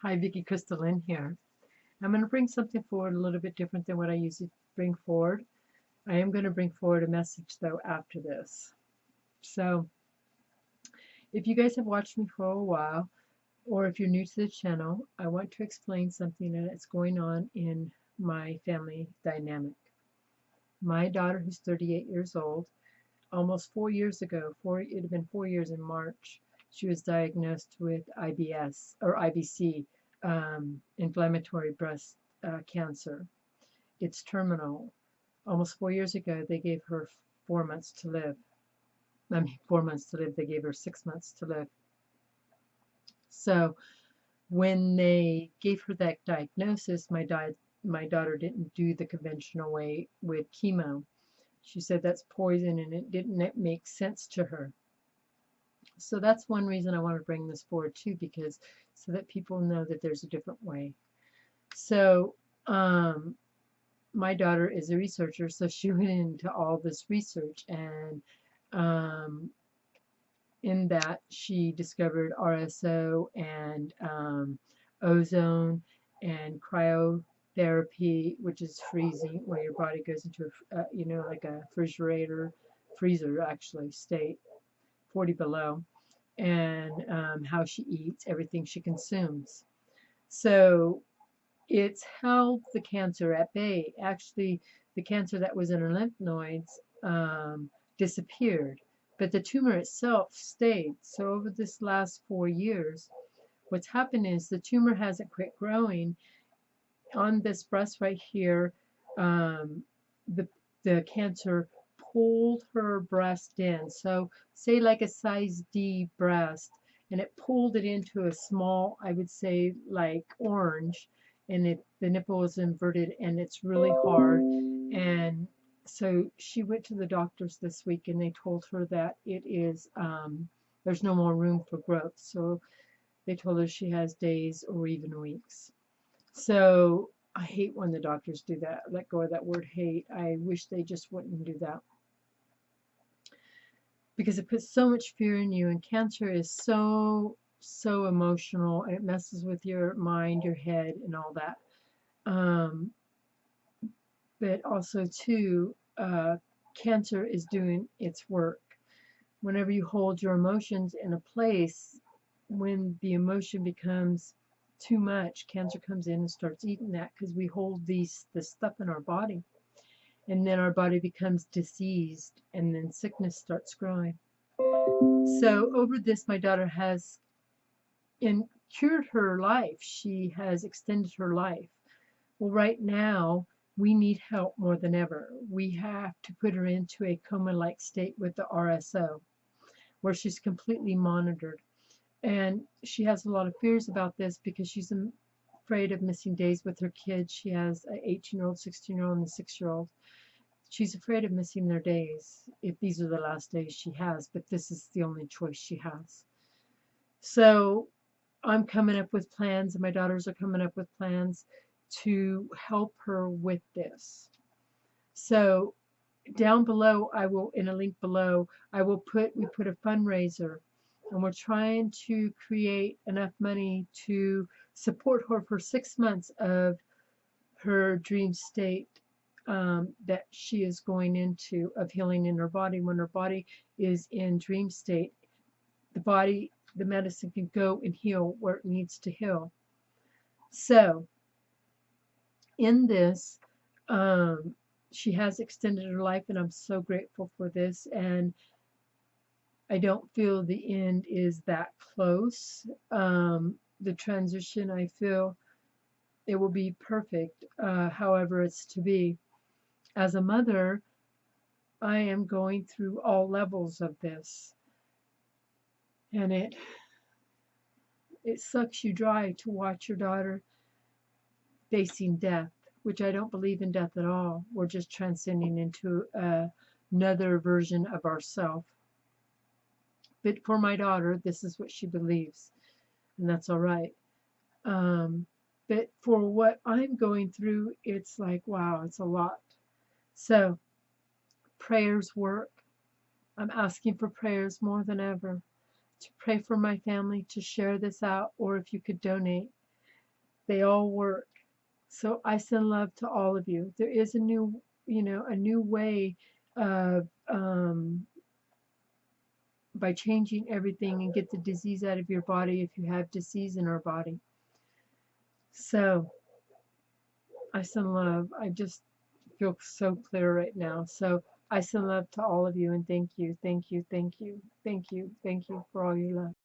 Hi, Vicky Crystalline here. I'm going to bring something forward a little bit different than what I usually bring forward. I am going to bring forward a message, though, after this. So, if you guys have watched me for a while, or if you're new to the channel, I want to explain something that's going on in my family dynamic. My daughter, who's 38 years old, almost 4 years ago, it had been 4 years in March, she was diagnosed with IBS or IBC, inflammatory breast cancer. It's terminal. Almost 4 years ago, they gave her 4 months to live. I mean, 4 months to live, they gave her 6 months to live. So when they gave her that diagnosis, my daughter didn't do the conventional way with chemo. She said that's poison and it didn't make sense to her. So that's one reason I want to bring this forward too, because so that people know that there's a different way. So my daughter is a researcher, so she went into all this research, and in that she discovered RSO and ozone and cryotherapy, which is freezing, where your body goes into like a freezer actually state, 40 below, and how she eats, everything she consumes. So it's held the cancer at bay. Actually, the cancer that was in her lymph nodes disappeared, but the tumor itself stayed. So over this last 4 years, what's happened is the tumor hasn't quit growing. On this breast right here, the cancer pulled her breast in. So say like a size D breast, and it pulled it into a small, I would say like orange, and the nipple is inverted and it's really hard. And so she went to the doctors this week and they told her that it is there's no more room for growth. So they told her she has days or even weeks. So I hate when the doctors do that. Let go of that word hate. I wish they just wouldn't do that, because it puts so much fear in you, and cancer is so emotional, and it messes with your mind, your head, and all that. But also too, cancer is doing its work. Whenever you hold your emotions in a place, when the emotion becomes too much, cancer comes in and starts eating that, because we hold this stuff in our body, and then our body becomes diseased, and then sickness starts growing. So over this, my daughter has cured her life. She has extended her life. Well, right now, we need help more than ever. We have to put her into a coma-like state with the RSO, where she's completely monitored. And she has a lot of fears about this because she's afraid of missing days with her kids. She has an 18-year-old, 16-year-old, and a 6-year-old. She's afraid of missing their days if these are the last days she has, but this is the only choice she has. So I'm coming up with plans, and my daughters are coming up with plans to help her with this. So down below, I will, in a link below, we put a fundraiser, and we're trying to create enough money to support her for 6 months of her dream state that she is going into, of healing in her body. When her body is in dream state, the medicine can go and heal where it needs to heal. So in this, she has extended her life, and I'm so grateful for this. And I don't feel the end is that close. The transition, I feel it will be perfect, however it's to be. As a mother, I am going through all levels of this, and it sucks you dry to watch your daughter facing death, which I don't believe in death at all. We're just transcending into another version of ourselves. But for my daughter, this is what she believes, and that's all right. But for what I'm going through, it's like, wow, it's a lot. So prayers work. I'm asking for prayers more than ever, to pray for my family, to share this out, or if you could donate. They all work. So I send love to all of you. There is a new, a new way of, by changing everything and get the disease out of your body if you have disease in our body. So I send love. I just feel so clear right now. So I send love to all of you and thank you, thank you, thank you, thank you, thank you for all your love.